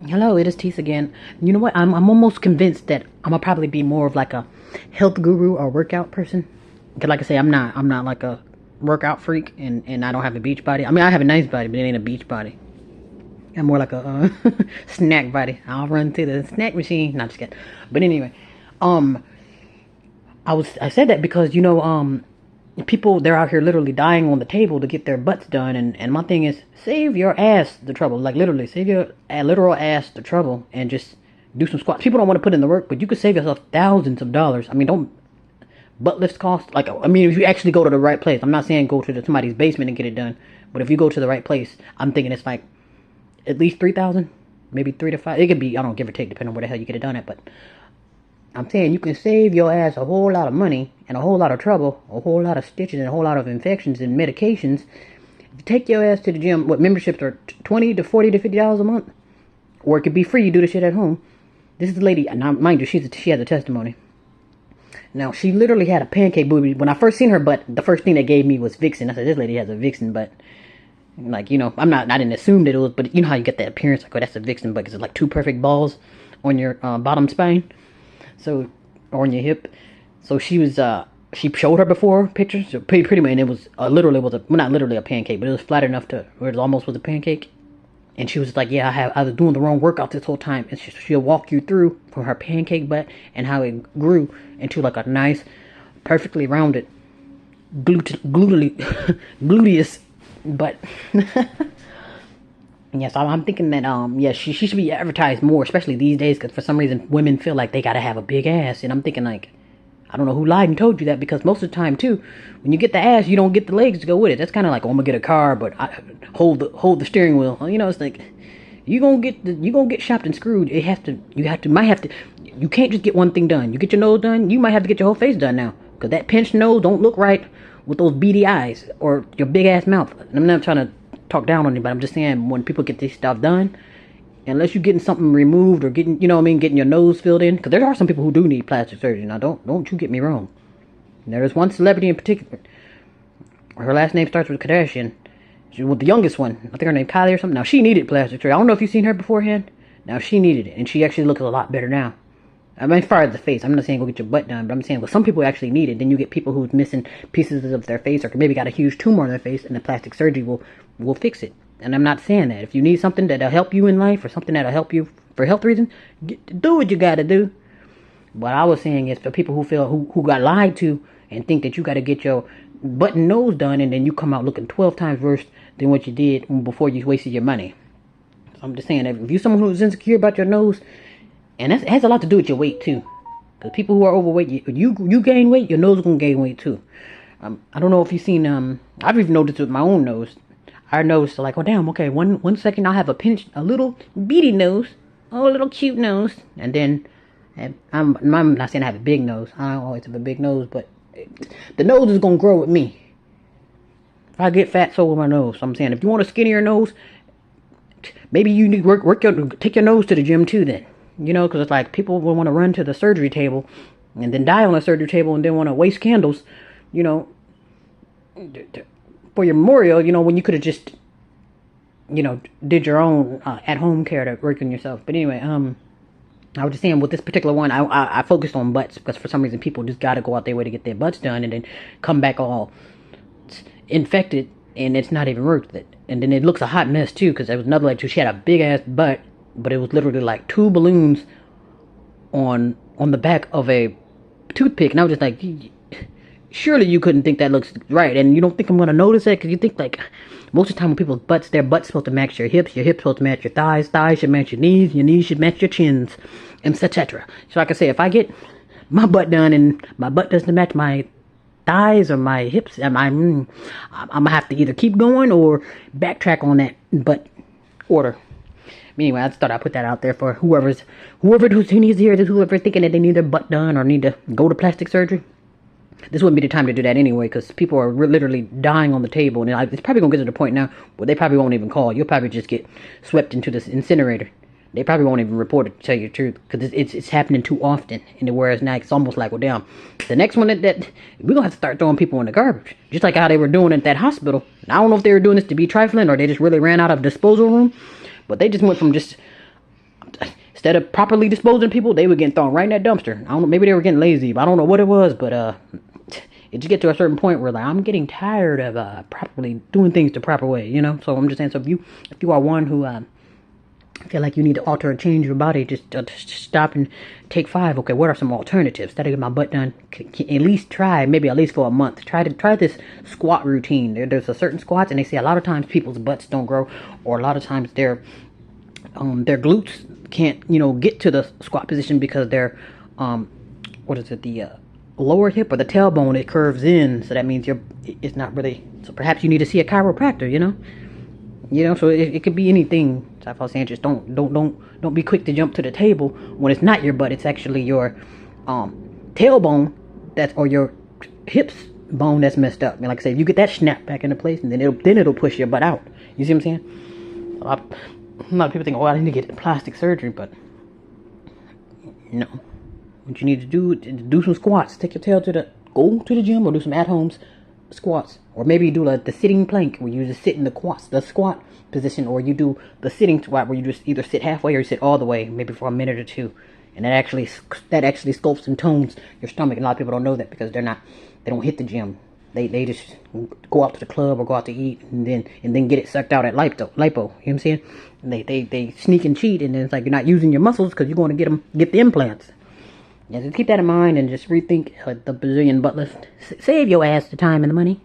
Hello, it is Tease again. You know what? I'm almost convinced that I'm gonna probably be more of like a health guru or workout person. Cause like I say, I'm not like a workout freak, and I don't have a beach body. I mean, I have a nice body, but it ain't a beach body. I'm more like a snack body. I'll run to the snack machine. Not just kidding. But anyway, um, I said that because people they're out here literally dying on the table to get their butts done, and my thing is save your ass the trouble, like literally save your literal ass the trouble and just do some squats. People don't want to put in the work, but you could save yourself thousands of dollars. I mean, don't butt lifts cost, like, I mean, if you actually go to the right place. I'm not saying go to somebody's basement and get it done, but if you go to the right place, I'm thinking it's like at least 3,000, maybe 3 to 5. It could be, I don't, give or take, depending on where the hell you get it done at. But I'm saying you can save your ass a whole lot of money and a whole lot of trouble, a whole lot of stitches and a whole lot of infections and medications. If you take your ass to the gym, what memberships are 20 to 40 to $50 a month, or it could be free. You do the shit at home. This is the lady. Now, mind you, she has a testimony. Now, she literally had a pancake booty. When I first seen her butt, the first thing they gave me was Vixen. I said, this lady has a Vixen butt. Like, I didn't assume that it was, but you know how you get that appearance, like, oh, that's a Vixen butt, because it's like two perfect balls on your bottom spine. So, or on your hip. So she showed her before pictures. So pretty much, and it was literally was a, well, not literally a pancake, but it was flat enough to where it almost was a pancake. And she was like, yeah, I was doing the wrong workout this whole time. And she'll walk you through from her pancake butt and how it grew into like a nice, perfectly rounded, gluteus butt. Yes, I'm thinking that yeah, she should be advertised more, especially these days, because for some reason women feel like they gotta have a big ass, and I'm thinking like, I don't know who lied and told you that, because most of the time too, when you get the ass, you don't get the legs to go with it. That's kind of like, oh, I'm gonna get a car, but I hold the steering wheel. It's like you gonna get shopped and screwed. You can't just get one thing done. You get your nose done, you might have to get your whole face done now, because that pinched nose don't look right with those beady eyes or your big ass mouth. I'm not trying to talk down on you, but I'm just saying when people get this stuff done, unless you're getting something removed or getting, getting your nose filled in, because there are some people who do need plastic surgery. Now, don't you get me wrong. There's one celebrity in particular. Her last name starts with Kardashian. She was the youngest one. I think her name Kylie or something. Now, she needed plastic surgery. I don't know if you've seen her beforehand. Now, she needed it, and she actually looks a lot better now. I mean, as far as the face, I'm not saying go get your butt done, but I'm saying, well, some people actually need it. Then you get people who's missing pieces of their face, or maybe got a huge tumor on their face, and the plastic surgery will fix it. And I'm not saying that. If you need something that'll help you in life, or something that'll help you for health reasons, do what you gotta do. What I was saying is for people who got lied to and think that you gotta get your butt and nose done, and then you come out looking 12 times worse than what you did before you wasted your money. So I'm just saying that if you're someone who's insecure about your nose, and it has a lot to do with your weight too. Because people who are overweight, you gain weight, your nose is gonna gain weight too. I don't know if you've seen. I've even noticed with my own nose. I noticed like, oh damn, okay, one second I'll have a little beady nose, oh, a little cute nose, and then I'm not saying I have a big nose. I don't always have a big nose, but the nose is gonna grow with me. If I get fat, so will my nose. So I'm saying if you want a skinnier nose, maybe you need to take your nose to the gym too. Then. Because it's like people will want to run to the surgery table and then die on the surgery table and then want to waste candles, for your memorial, when you could have just, did your own at-home care to work on yourself. But anyway, I was just saying with this particular one, I focused on butts because for some reason people just got to go out their way to get their butts done and then come back all infected, and it's not even worth it. And then it looks a hot mess too, because there was another lady too. She had a big ass butt, but it was literally like 2 balloons on the back of a toothpick, and I was just like, surely you couldn't think that looks right, and you don't think I'm gonna notice it, because you think like most of the time when people's butts, their butt's supposed to match your hips supposed to match your thighs should match your knees should match your chins, and etc. So like I say, if I get my butt done and my butt doesn't match my thighs or my hips, I'm gonna have to either keep going or backtrack on that butt order. Anyway, I just thought I'd put that out there for whoever who needs to hear this, whoever thinking that they need their butt done or need to go to plastic surgery. This wouldn't be the time to do that anyway, because people are literally dying on the table, and it's probably gonna get to the point now where they probably won't even call. You'll probably just get swept into this incinerator. They probably won't even report it, to tell you the truth, because it's happening too often. And whereas now it's almost like, well, damn, the next one that we're gonna have to start throwing people in the garbage, just like how they were doing at that hospital. And I don't know if they were doing this to be trifling or they just really ran out of disposal room. But they just went from just instead of properly disposing of people, they were getting thrown right in that dumpster. I don't know, maybe they were getting lazy, but I don't know what it was, but it just get to a certain point where like I'm getting tired of properly doing things the proper way, you know. So I'm just saying, so if you are one who feel like you need to alter or change your body, just stop and take 5. Okay, what are some alternatives? Instead of get my butt done, at least try, maybe at least for a month. Try this squat routine. There's a certain squats, and they say a lot of times people's butts don't grow, or a lot of times their glutes can't, you know, get to the squat position because their what is it, the lower hip or the tailbone, it curves in, so that means it's not really. So perhaps you need to see a chiropractor, you know. So it could be anything. So I was saying, just don't be quick to jump to the table when it's not your butt. It's actually your tailbone or your hips bone that's messed up. And like I said, if you get that snap back into place, and then it'll push your butt out. You see what I'm saying? A lot of people think, oh, I need to get plastic surgery, but no. What you need to do some squats. Take your tail go to the gym or do some at-home squats, or maybe you do like the sitting plank where you just sit in the squat position, or you do the sitting squat where you just either sit halfway or you sit all the way, maybe for a minute or two, and that actually sculpts and tones your stomach. And a lot of people don't know that because they don't hit the gym. They just go out to the club or go out to eat and then get it sucked out at lipo. You know what I'm saying? And they sneak and cheat, and then it's like you're not using your muscles because you're going to get the implants. Yeah, just keep that in mind and just rethink the Brazilian butt lift. Save your ass the time and the money.